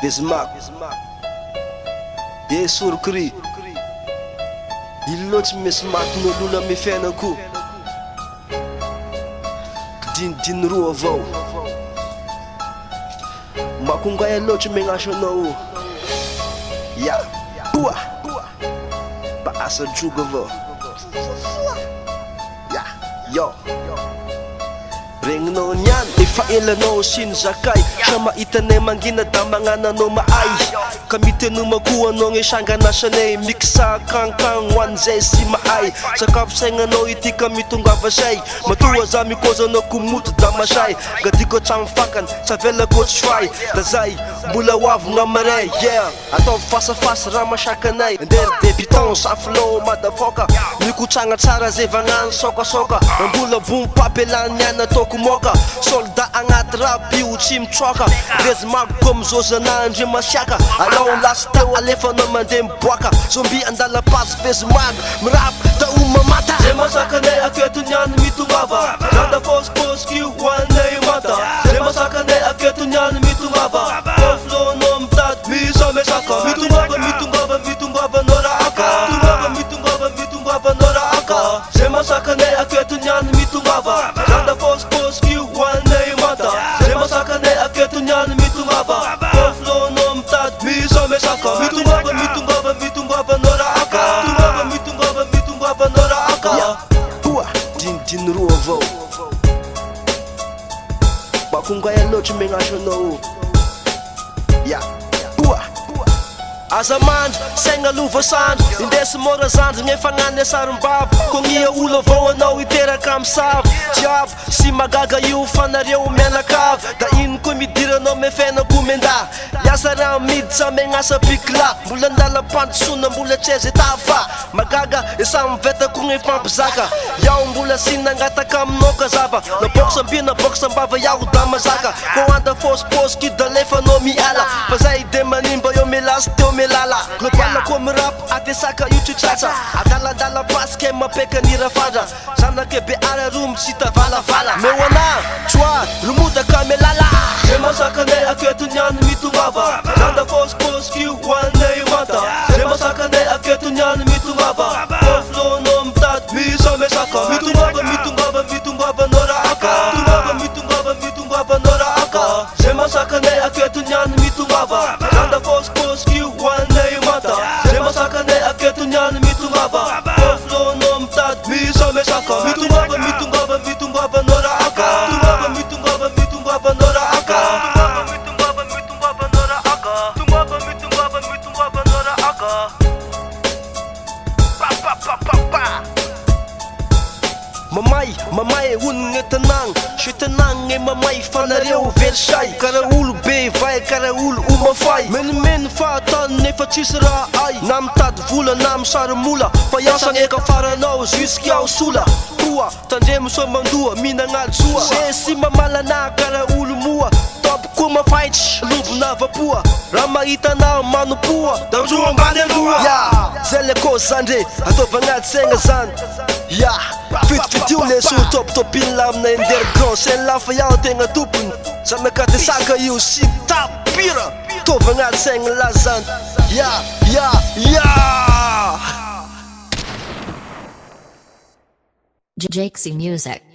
Bismarck e surkry illotsy misy matin'olona amy fiainako dinidiny roa avao makongay loatry megnaso anao ya boa baasa jogo avao ya yo regninao niany efa elanao sy ny zakay sa mahitanay mangina da magnananao maay ka mitenomako anao gne sanganasanay mixa kankagn hoan'izay sy mahay sakafo sainanao ity ka mitongava say matoa za mikozanao komoto da masay gadiko atramy fakany savelako tsy fay da zay mbola hoavigna maray yeah ataovy fasafasa raha masakanay ndery débutant safilao madafoka mikotragna tsara zay vagnano sokasoka mbola bompapelany any ataoko moka soldat agnaty rapio tsy mitroaka rezy mago comme zozanandry masiaka alao lasy teo alefanao mandeha miboaka zombi andala-pasy vezy mago mirap da omamata zay masakanay aketony any mitongava nada fosipôsiky hoanay mata zay masakanay aketony any mitongava oflonao mitady misa mesaka mitongava noraaka mitongava noraaka zay masakanay aketony any mitongava nada fosipôsiky hoanay mata zay masakanay aketony any mitongava oflonao mitady misa mesaka mitongava noraaka mitongava noraaka boa dinidiny roa avao makongay loatry megnaso anao ya boa aza mandry saigna lova sandry indesy mora zandry gne fagnany sarim-bava kognia olo avao anao iteraka amy savy jiavo sy magaga io fanareo mianakavy da ino koa midiranao me fiainako menda iasa raha miditra megnasa bikla mbola andala-pandosona mbola tsezy tafa magaga esa mivetako gne fampizaka iaho mbola sy nangataka aminao kazava na boksambi na boksambava iaho da mazaka ko anda fosipôsiky da lefanao miala fa zay de manimba eo melasy teo melala globala ko mirap atesaka io tsotratra adaladala pasike mapeka ny rafandra zanake be araromo tsy tavalavala meo ana troa romodaka melala zay masakanay aketony any mitongava nada fosipôsiky hoanay mata zay masakanay aketony any mitongava oflonao mitady misa mesaka mitongava noraaka mitongava noraaka zay masakanay aketony any mitongava nada fosipôsiky hoanay mata zay masakanay aketony any mitongava oflonao mitady misa mesaka mitongava noraaka mitongava noraaka mamay honogny tanagna sy tanagna mamay fanareo versay karaha olo be vai karaha olo omafay menimeny fa ataony nefa tsisy raha ay na mitady vola na misarymola fa iasagny eka faranao jusky ao sola toa tandremo so mandoa minagnajoa se sy mamalana karaha olo moa top koa mafaitry lobona vapoa raha mahitanao manompoa da roa ambany aloha ya zay le cause zandre ataovagnaty saigna zany ya fitofitio le so topitopiny la aminay ndery grand sen lafa iaho tegna tompony zanakatesaka io sy tapira tovagnaty saigna la zany ya Jakesy Music.